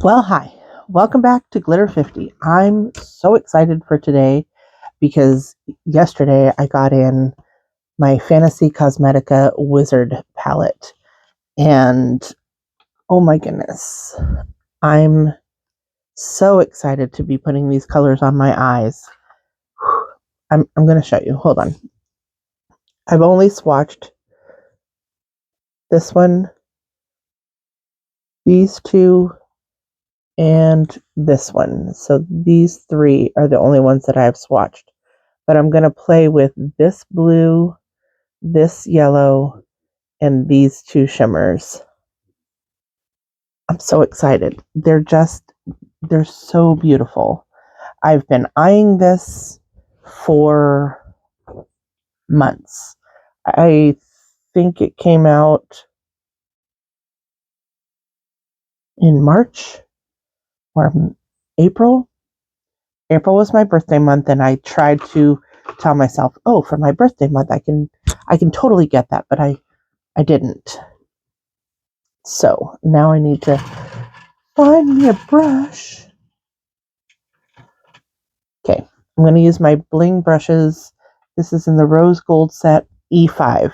Well, hi. Welcome back to Glitter 50. I'm so excited for today because yesterday I got in my Fantasy Cosmetica Wizard palette. And oh my goodness, I'm so excited to be putting these colors on my eyes. I'm going to show you. Hold on. I've only swatched this one, these two, and this one. So these three are the only ones that I've swatched. But I'm going to play with this blue, this yellow, and these two shimmers. I'm so excited. They're so beautiful. I've been eyeing this for months. I think it came out in March or April. April was my birthday month, and I tried to tell myself, "Oh, for my birthday month, I can totally get that," but I didn't. So now I need to find me a brush. Okay, I'm going to use my bling brushes. This is in the rose gold set E5,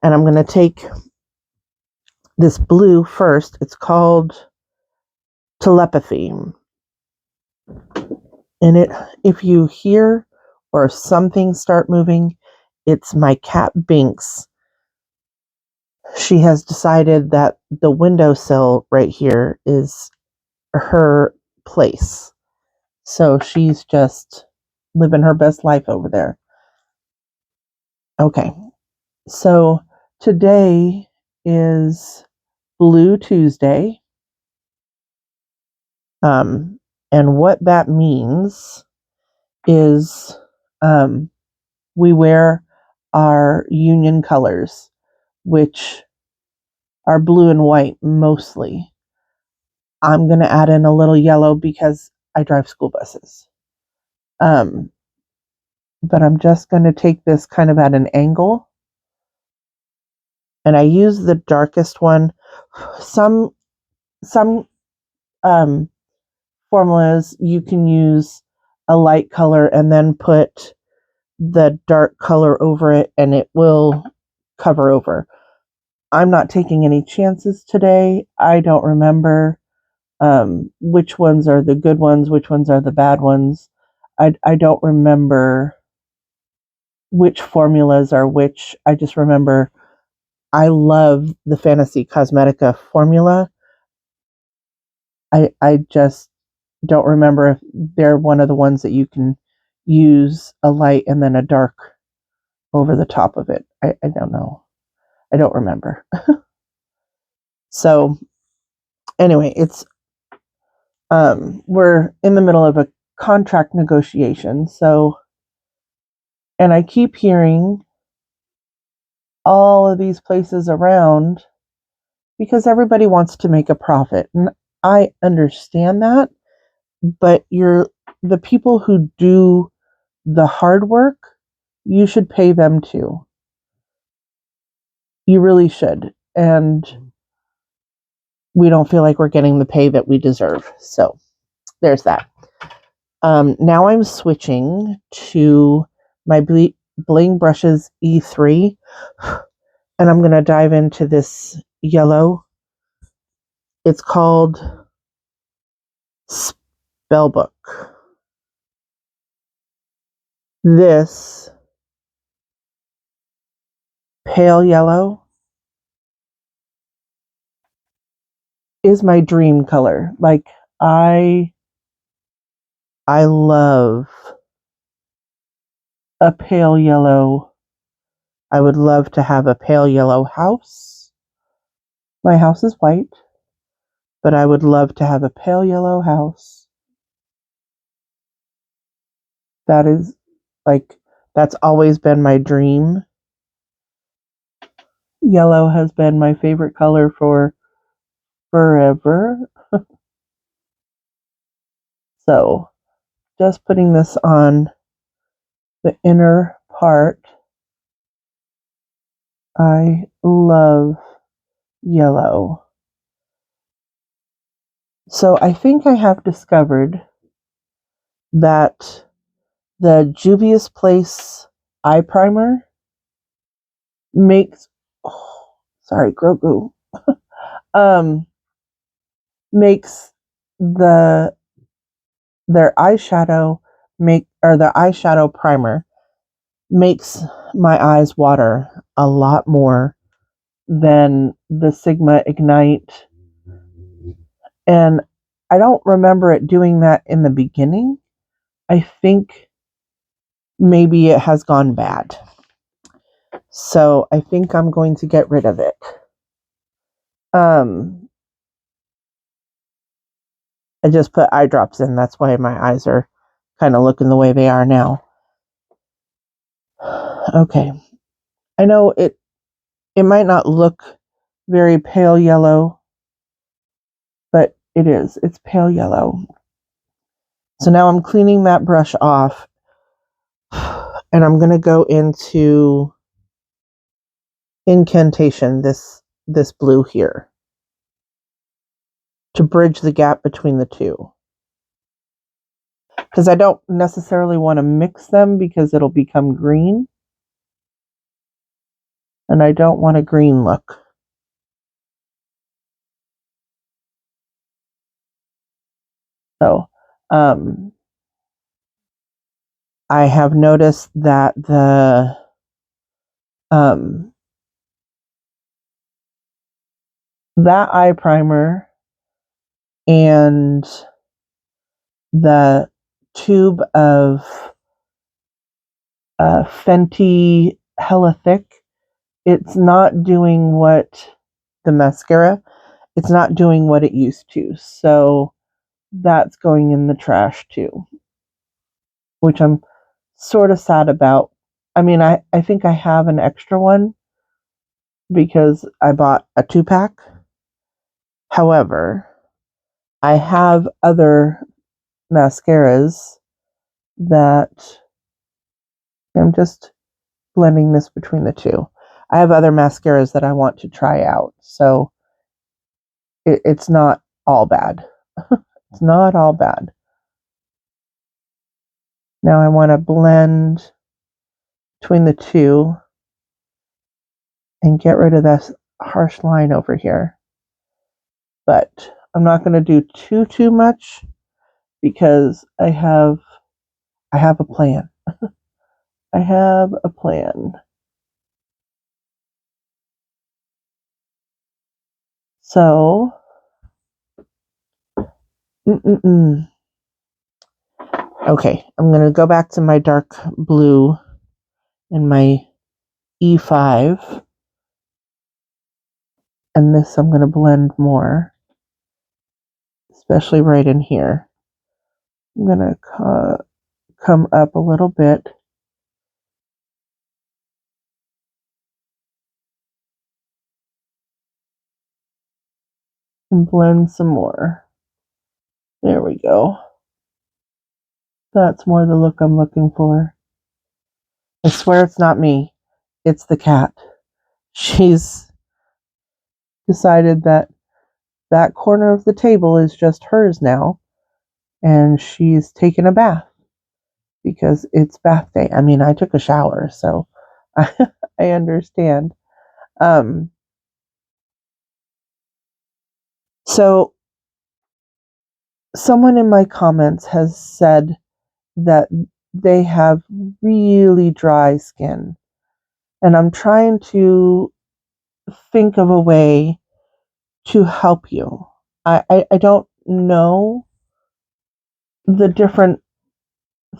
and I'm going to take this blue first. It's called Telepathy, and if you hear or something start moving, it's my cat Binks. She has decided that the windowsill right here is her place. So she's just living her best life over there. Okay, so today is Blue Tuesday. And what that means is we wear our union colors, which are blue and white mostly. I'm going to add in a little yellow because I drive school buses. But I'm just going to take this kind of at an angle. And I use the darkest one. Some formulas you can use a light color and then put the dark color over it and it will cover over. I'm not taking any chances today. I don't remember which ones are the good ones, which ones are the bad ones. I don't remember which formulas are which. I just remember I love the Fantasy Cosmetica formula. I just don't remember if they're one of the ones that you can use a light and then a dark over the top of it. I don't know. I don't remember. So anyway, it's we're in the middle of a contract negotiation. So, and I keep hearing all of these places around because everybody wants to make a profit. And I understand that, but the people who do the hard work, you should pay them too. You really should. And we don't feel like we're getting the pay that we deserve. So there's that. Now I'm switching to my Bling Brushes E3, and I'm going to dive into this yellow. It's called Spellbook. This pale yellow is my dream color. Like I love a pale yellow. I would love to have a pale yellow house. My house is white, but I would love to have a pale yellow house. That is that's always been my dream. Yellow has been my favorite color for forever. So just putting this on the inner part. I love yellow. So I think I have discovered that the Juvia's Place eye primer makes, oh, sorry, Grogu, makes the their eyeshadow the eyeshadow primer makes my eyes water a lot more than the Sigma Ignite. And I don't remember it doing that in the beginning. I think maybe it has gone bad. So I think I'm going to get rid of it. I just put eye drops in. That's why my eyes are kind of looking the way they are now. Okay. I know it might not look very pale yellow, but it is. It's pale yellow. So now I'm cleaning that brush off, and I'm going to go into Incantation, this blue here, to bridge the gap between the two. Because I don't necessarily want to mix them because it'll become green. And I don't want a green look. So, I have noticed that that eye primer and the tube of Fenty Hella Thick, it's not doing what the mascara, it's not doing what it used to. So that's going in the trash too, which I'm sort of sad about. I mean, I think I have an extra one because I bought a 2-pack. However, I have other mascaras that I'm just blending this between the two. I have other mascaras that I want to try out. So it's not all bad. It's not all bad. Now I want to blend between the two and get rid of this harsh line over here. But I'm not going to do too much because I have a plan. I have a plan. So, okay, I'm going to go back to my dark blue and my E5. And this I'm going to blend more, especially right in here. I'm going to come up a little bit. And blend some more. There we go. That's more the look I'm looking for. I swear it's not me. It's the cat. She's decided that corner of the table is just hers now, and she's taken a bath because it's bath day. I mean, I took a shower, so I understand. So someone in my comments has said that they have really dry skin, and I'm trying to think of a way to help you. I don't know the different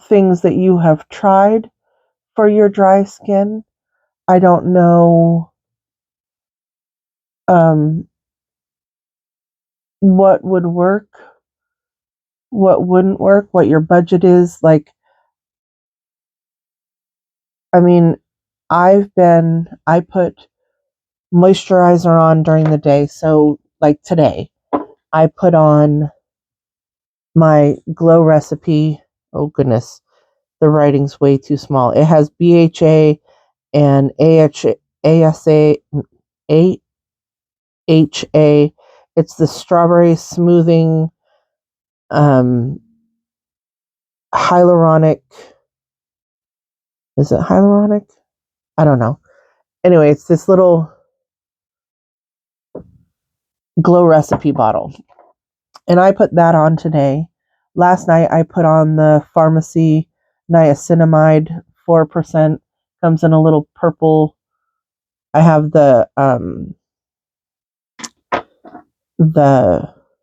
things that you have tried for your dry skin. I don't know what would work, what wouldn't work, what your budget is. Like, I mean, I put moisturizer on during the day. So, like today, I put on my Glow Recipe. Oh, goodness. The writing's way too small. It has BHA and AHA. It's the strawberry smoothing hyaluronic. Is it hyaluronic? I don't know. Anyway, it's this little glow recipe bottle. And I put that on today. Last night I put on the pharmacy niacinamide 4%. Comes in a little purple. I have the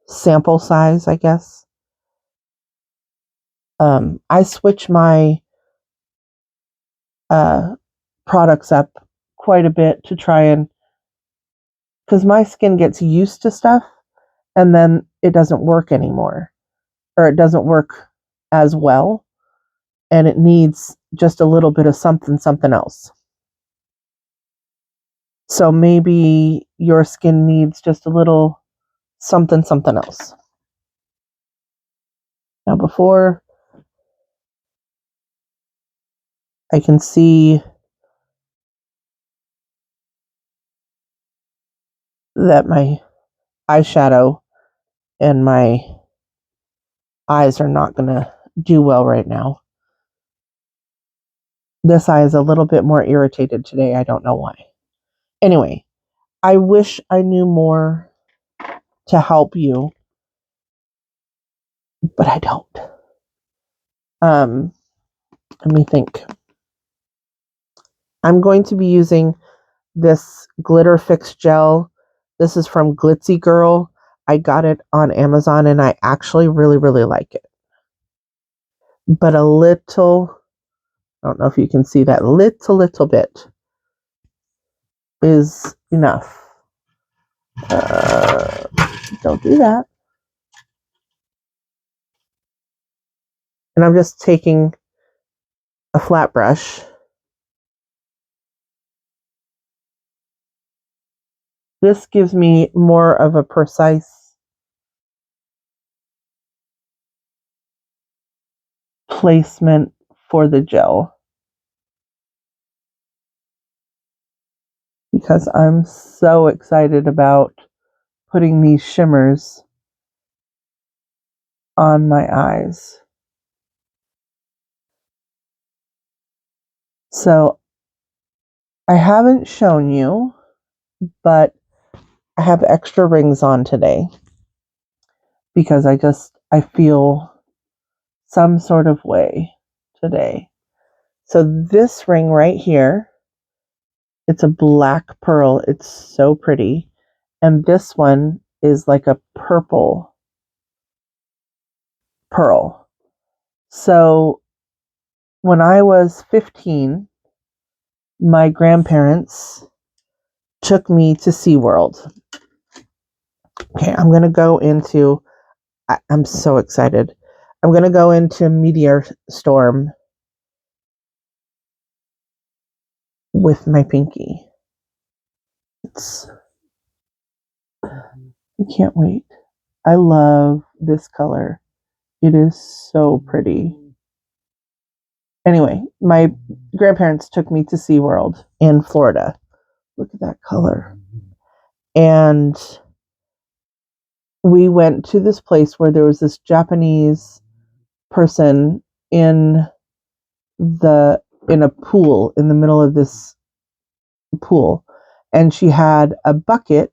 sample size, I guess. I switch my products up quite a bit to try and, because my skin gets used to stuff and then it doesn't work anymore, or it doesn't work as well, and it needs just a little bit of something else. So maybe your skin needs just a little something else. Now, before I can see that my eyeshadow and my eyes are not going to do well right now. This eye is a little bit more irritated today. I don't know why. Anyway, I wish I knew more to help you, but I don't. Let me think. I'm going to be using this glitter fix gel. This is from Glitzy Girl. I got it on Amazon and I actually really like it. But a little, I don't know if you can see that, little bit is enough. Don't do that. And I'm just taking a flat brush. This gives me more of a precise placement for the gel, because I'm so excited about putting these shimmers on my eyes. So I haven't shown you, but I have extra rings on today because I feel some sort of way today. So this ring right here, it's a black pearl. It's so pretty. And this one is like a purple pearl. So when I was 15, my grandparents took me to SeaWorld. Okay, I'm going to go into, I'm so excited. I'm going to go into Meteor Storm with my pinky. I can't wait. I love this color. It is so pretty. Anyway, my grandparents took me to SeaWorld in Florida. Look at that color. And we went to this place where there was this Japanese person in a pool, in the middle of this pool, and she had a bucket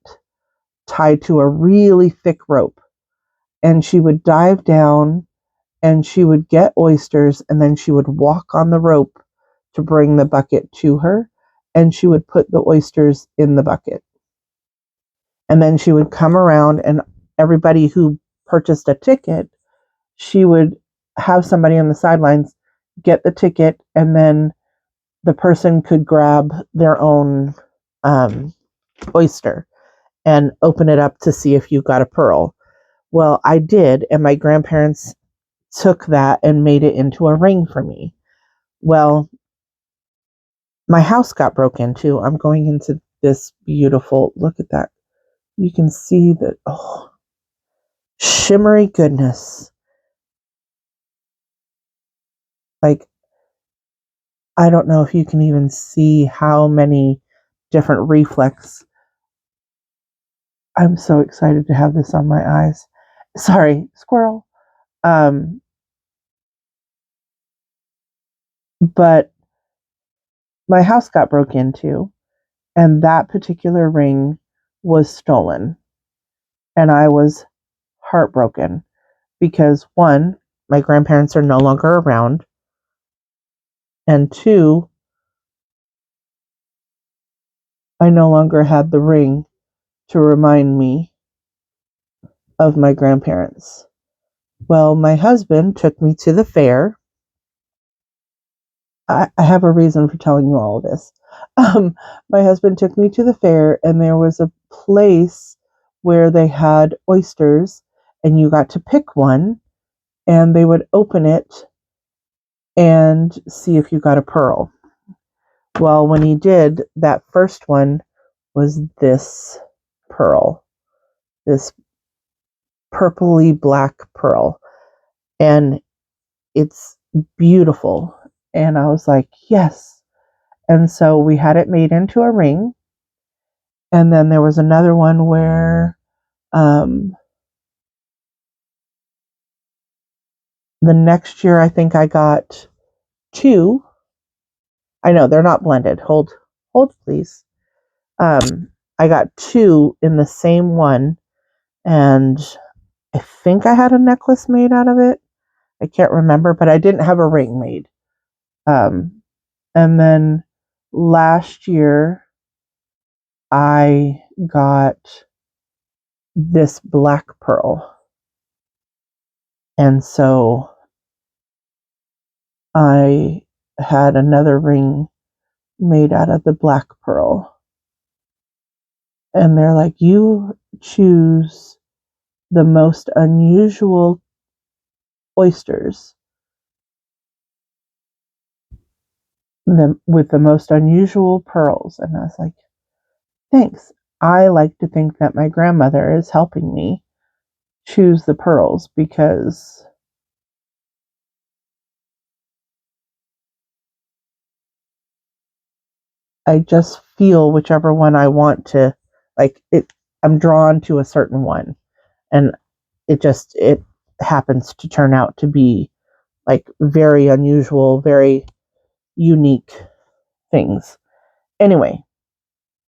tied to a really thick rope, and she would dive down and she would get oysters, and then she would walk on the rope to bring the bucket to her, and she would put the oysters in the bucket, and then she would come around, and everybody who purchased a ticket, she would have somebody on the sidelines get the ticket, and then the person could grab their own oyster and open it up to see if you got a pearl. Well, I did, and my grandparents took that and made it into a ring for me. Well, my house got broke into. I'm going into this beautiful, look at that. You can see that, oh, shimmery goodness. Like, I don't know if you can even see how many different reflex. I'm so excited to have this on my eyes. Sorry, squirrel. But my house got broke into, and that particular ring was stolen. And I was heartbroken because one, my grandparents are no longer around, and two, I no longer had the ring to remind me of my grandparents. Well, my husband took me to the fair. I have a reason for telling you all of this. Um, my husband took me to the fair, and there was a place where they had oysters, and you got to pick one, and they would open it and see if you got a pearl. Well, when he did, that first one was this pearl, this purpley black pearl, and it's beautiful. And I was like, yes. And so we had it made into a ring. And then there was another one where um, the next year I think I got two. I know they're not blended. Hold, please. I got two in the same one, and I think I had a necklace made out of it. I can't remember, but I didn't have a ring made. And then last year I got this black pearl. And so I had another ring made out of the black pearl. And they're like, you choose the most unusual oysters with the most unusual pearls. And I was like, thanks. I like to think that my grandmother is helping me choose the pearls because I just feel whichever one I want to, like it. I'm drawn to a certain one, and it happens to turn out to be like very unusual, very unique things. Anyway,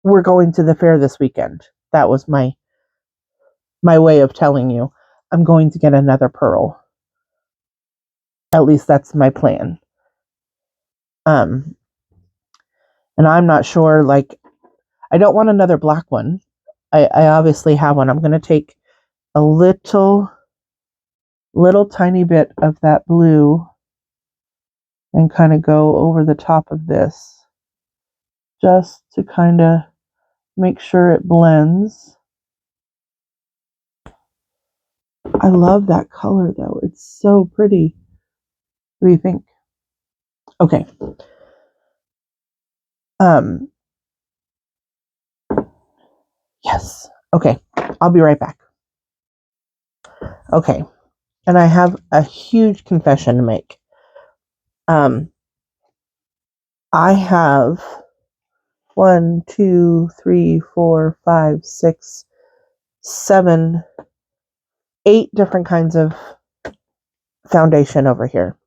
we're going to the fair this weekend. That was my way of telling you I'm going to get another pearl. At least that's my plan. Um, and I'm not sure. Like, I don't want another black one. I obviously have one. I'm going to take a little tiny bit of that blue and kind of go over the top of this just to kind of make sure it blends. I love that color though. It's so pretty. What do you think? Okay. Um, yes. Okay. I'll be right back. Okay. And I have a huge confession to make. I have 1, 2, 3, 4, 5, 6, 7, 8 different kinds of foundation over here.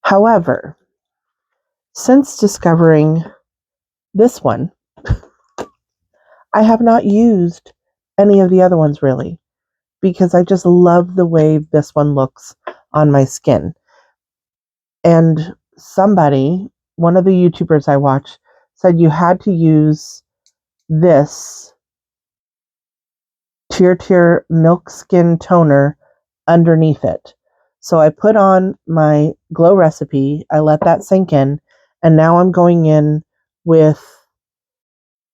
However, since discovering this one, I have not used any of the other ones really because I just love the way this one looks on my skin. And one of the YouTubers I watch, said you had to use this Tier Milk Skin Toner underneath it. So I put on my Glow Recipe, I let that sink in, and now I'm going in with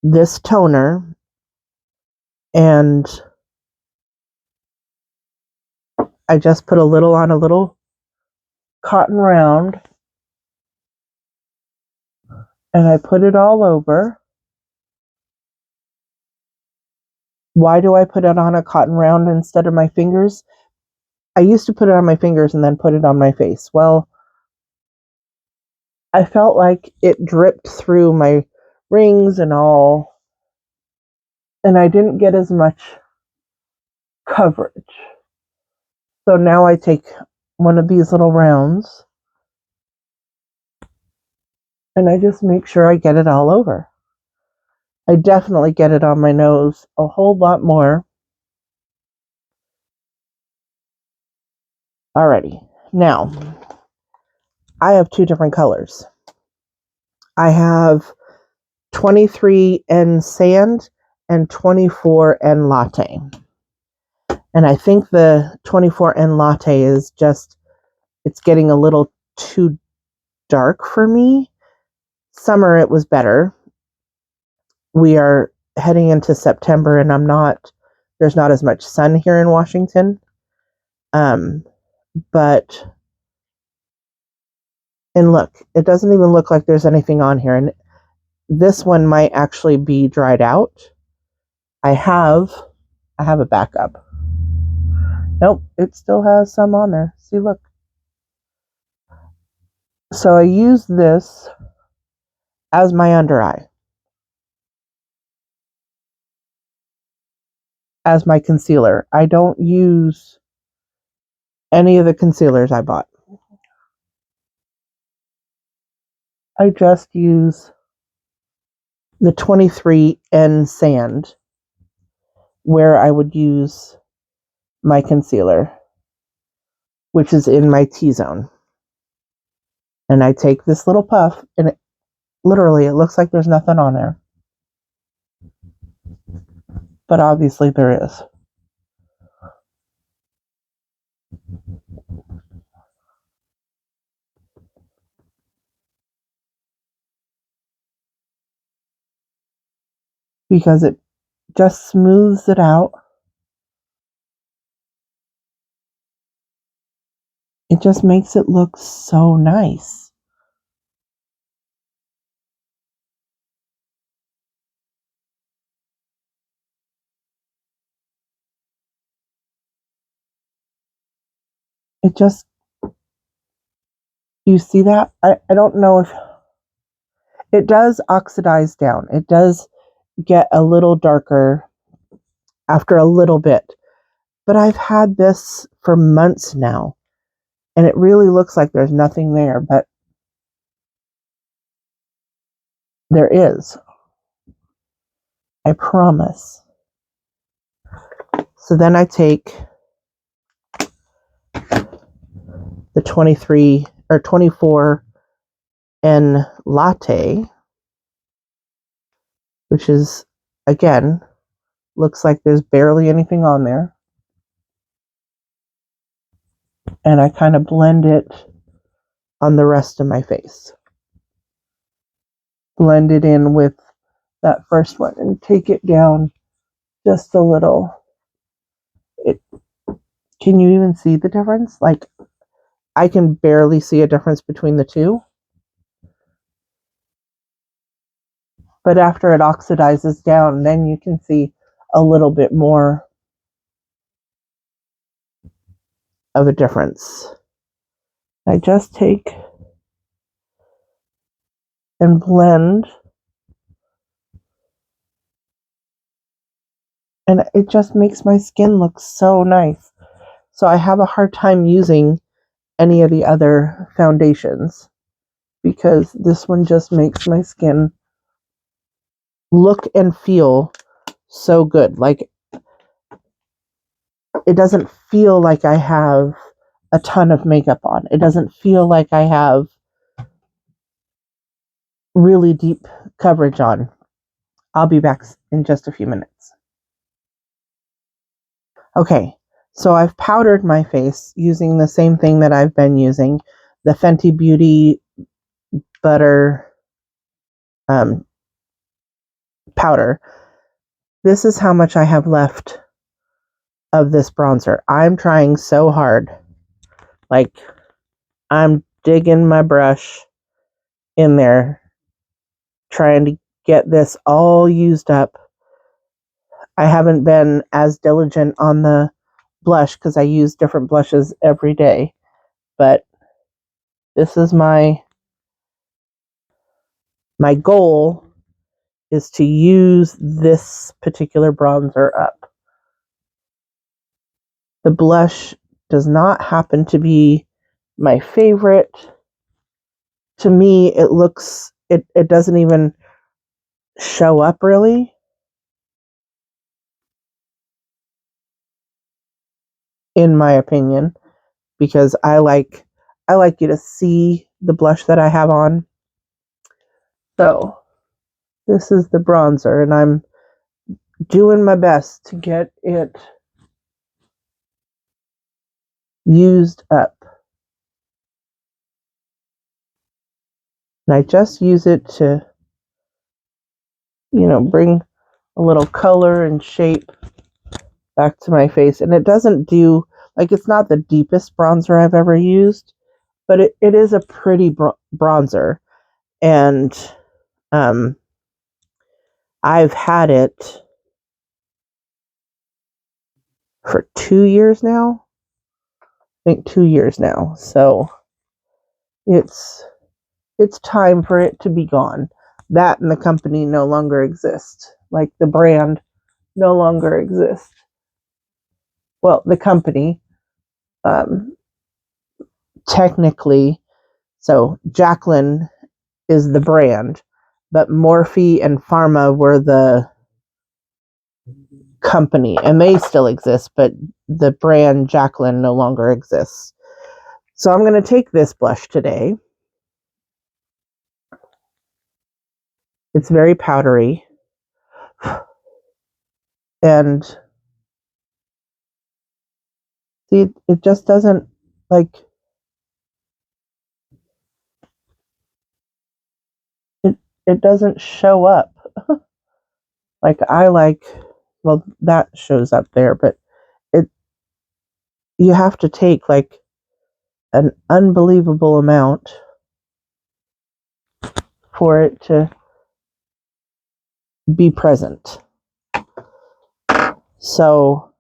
this toner, and I just put a little on a little cotton round, and I put it all over. Why do I put it on a cotton round instead of my fingers? I used to put it on my fingers and then put it on my face. Well, I felt like it dripped through my rings and all, and I didn't get as much coverage. So now I take one of these little rounds and I just make sure I get it all over. I definitely get it on my nose a whole lot more. Alrighty. Now, I have two different colors. I have 23 in sand and 24 in latte. And I think the 24 in latte is just, it's getting a little too dark for me. Summer it was better. We are heading into September and there's not as much sun here in Washington. But, and look, it doesn't even look like there's anything on here. And this one might actually be dried out. I have a backup. Nope, it still has some on there. See, look. So I use this as my under eye, as my concealer. I don't use any of the concealers I bought. I just use the 23 in sand where I would use my concealer, which is in my T-zone. And I take this little puff and it looks like there's nothing on there. But obviously there is. Because it just smooths it out. It just makes it look so nice. It just, you see that? I don't know if it does oxidize down. It does get a little darker after a little bit. But I've had this for months now. And it really looks like there's nothing there, but there is. I promise. So then I take the 23 or 24 in latte, which is, again, looks like there's barely anything on there. And I kind of blend it on the rest of my face. Blend it in with that first one and take it down just a little. Can you even see the difference? Like, I can barely see a difference between the two. But after it oxidizes down, then you can see a little bit more of a difference. I just take and blend, and it just makes my skin look so nice. So I have a hard time using any of the other foundations because this one just makes my skin look and feel so good. Like, it doesn't feel like I have a ton of makeup on. It doesn't feel like I have really deep coverage on. I'll be back in just a few minutes. Okay, so I've powdered my face using the same thing that I've been using, the Fenty Beauty Butter powder. This is how much I have left of this bronzer. I'm trying so hard. Like, I'm digging my brush in there, trying to get this all used up. I haven't been as diligent on the blush because I use different blushes every day. But this is my goal is to use this particular bronzer up. The blush does not happen to be my favorite. To me, it doesn't even show up really, in my opinion, because I like you to see the blush that I have on. So this is the bronzer, and I'm doing my best to get it used up. And I just use it to, bring a little color and shape back to my face. And it doesn't do, like, it's not the deepest bronzer I've ever used, but it is a pretty bronzer. And I've had it for 2 years now. I think 2 years now. So it's time for it to be gone. That and the company no longer exists. Like, the brand no longer exists. Well, the company, technically, so Jaclyn is the brand, but Morphe and Pharma were the company, and they still exist, but the brand Jaclyn no longer exists. So I'm going to take this blush today. It's very powdery, and see, it just doesn't, like, it doesn't show up. Like, well, that shows up there, but you have to take, like, an unbelievable amount for it to be present. So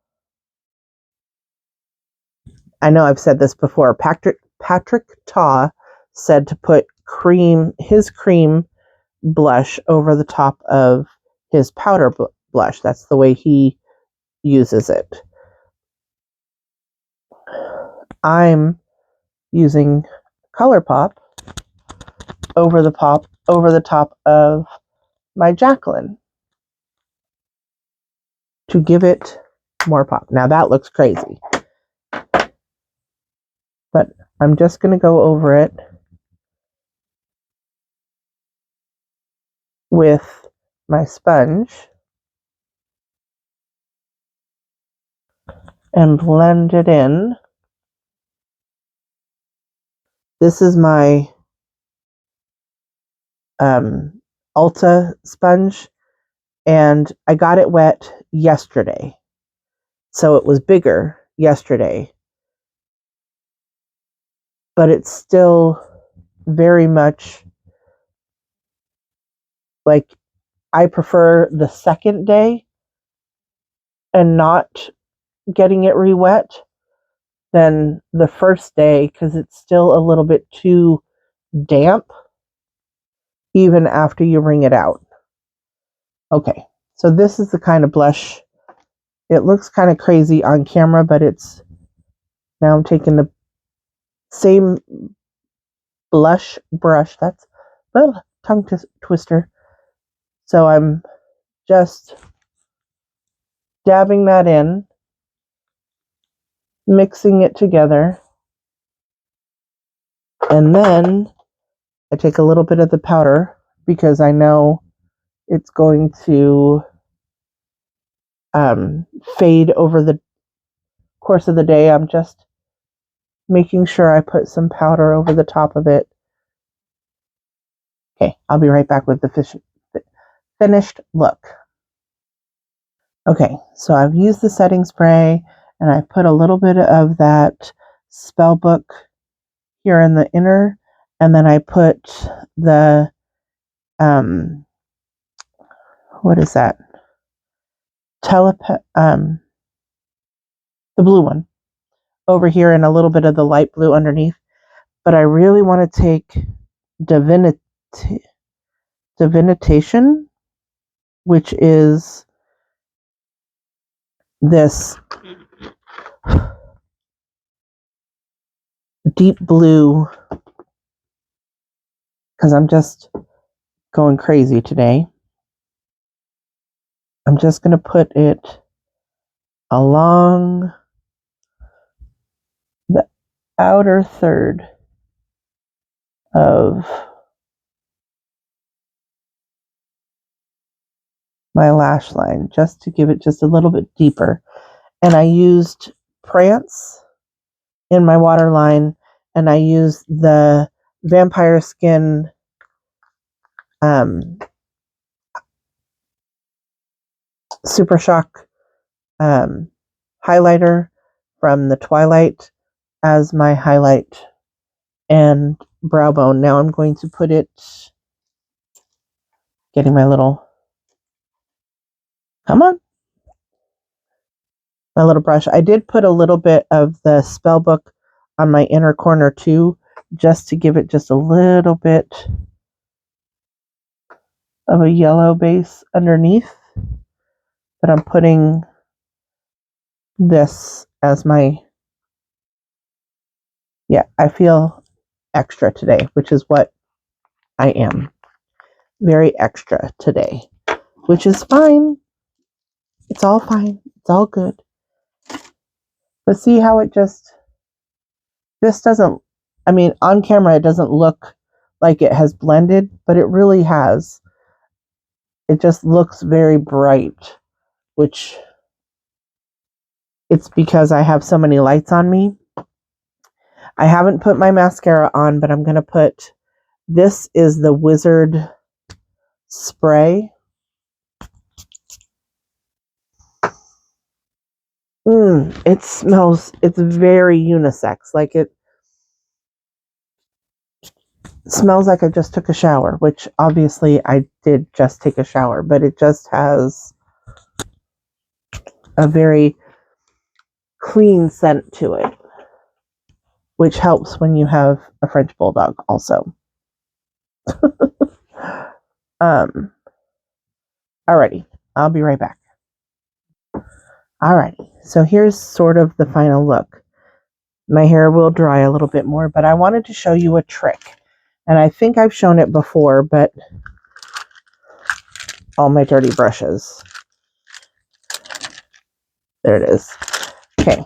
I know I've said this before. Patrick Taw said to put his cream blush over the top of his powder blush. That's the way he uses it. I'm using ColourPop over the top of my Jaclyn to give it more pop. Now that looks crazy, but I'm just going to go over it with my sponge and blend it in. This is my Ulta sponge, and I got it wet yesterday, so it was bigger yesterday, but it's still very much like, I prefer the second day and not getting it re-wet than the first day, because it's still a little bit too damp even after you wring it out. Okay, so this is the kind of blush. It looks kind of crazy on camera, but now I'm taking the same blush brush. That's a tongue twister. So I'm just dabbing that in, mixing it together, and then I take a little bit of the powder because I know it's going to fade over the course of the day. I'm just making sure I put some powder over the top of it. Okay, I'll be right back with the finished look. Okay, so I've used the setting spray, and I put a little bit of that spell book here in the inner, and then I put the what is that? The blue one over here, and a little bit of the light blue underneath. But I really want to take Divination, which is this deep blue because I'm just going crazy today. I'm just going to put it along the outer third of my lash line just to give it just a little bit deeper. And I used Prance in my waterline, and I used the Vampire Skin Super Shock highlighter from the Twilight as my highlight and brow bone. Now I'm going to put it, getting my little, come on, my little brush. I did put a little bit of the spell book on my inner corner too, just to give it just a little bit of a yellow base underneath. But I'm putting this as my, yeah, I feel extra today, which is what I am. Very extra today, which is fine. It's all fine. It's all good. But see how it just, this doesn't, I mean, on camera, it doesn't look like it has blended, but it really has. It just looks very bright, which it's because I have so many lights on me. I haven't put my mascara on, but I'm going to put, this is the Wizard spray. It smells, it's very unisex. Like it smells like I just took a shower, which obviously I did just take a shower, but it just has a very clean scent to it, which helps when you have a French Bulldog also. Alrighty, I'll be right back. Alrighty, so here's sort of the final look. My hair will dry a little bit more, but I wanted to show you a trick. And I think I've shown it before, but all my dirty brushes. There it is. Okay,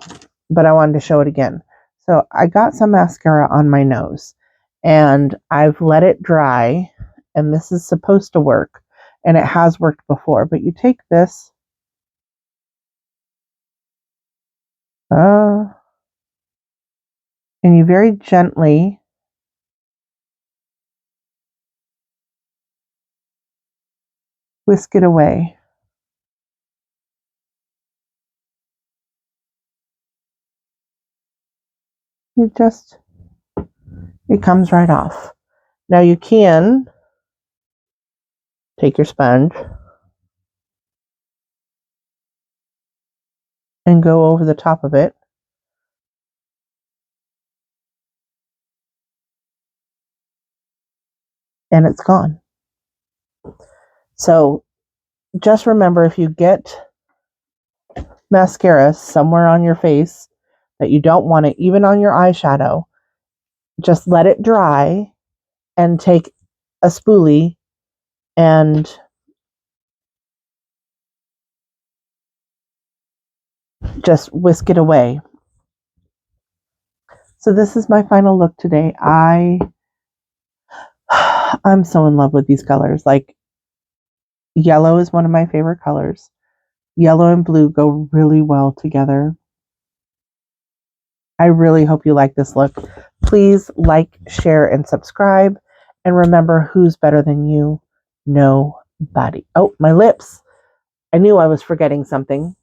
but I wanted to show it again. So I got some mascara on my nose, and I've let it dry, and this is supposed to work, and it has worked before, but you take this, and you very gently whisk it away. It comes right off. Now you can take your sponge and go over the top of it. And it's gone. So just remember, if you get mascara somewhere on your face that you don't want it, even on your eyeshadow, just let it dry and take a spoolie and just whisk it away. So this is my final look today. I'm so in love with these colors. Like, yellow is one of my favorite colors. Yellow and blue go really well together. I really hope you like this look. Please like, share, and subscribe. And remember, who's better than you? Nobody. Oh, my lips. I knew I was forgetting something.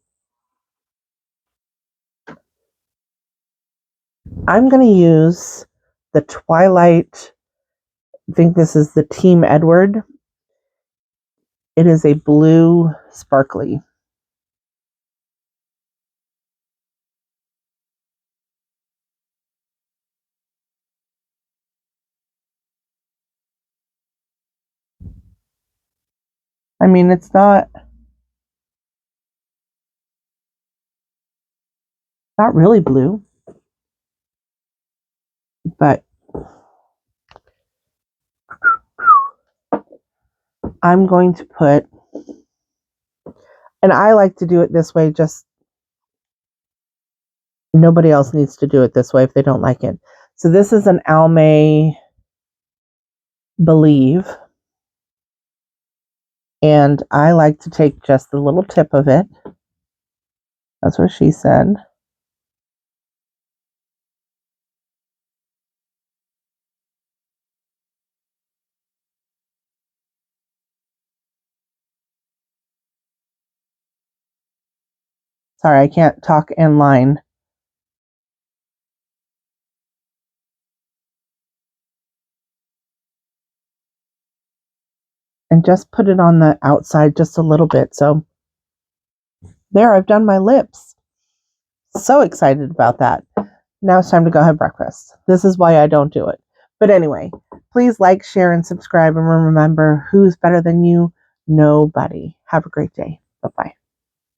I'm going to use the Twilight, I think this is the Team Edward. It is a blue sparkly. I mean, it's not really blue. But I'm going to put, and I like to do it this way, just nobody else needs to do it this way if they don't like it. So this is an Almay Believe. And I like to take just the little tip of it. That's what she said. Sorry, I can't talk and line. And just put it on the outside just a little bit. So there, I've done my lips. So excited about that. Now it's time to go have breakfast. This is why I don't do it. But anyway, please like, share, and subscribe. And remember, who's better than you? Nobody. Have a great day. Bye-bye.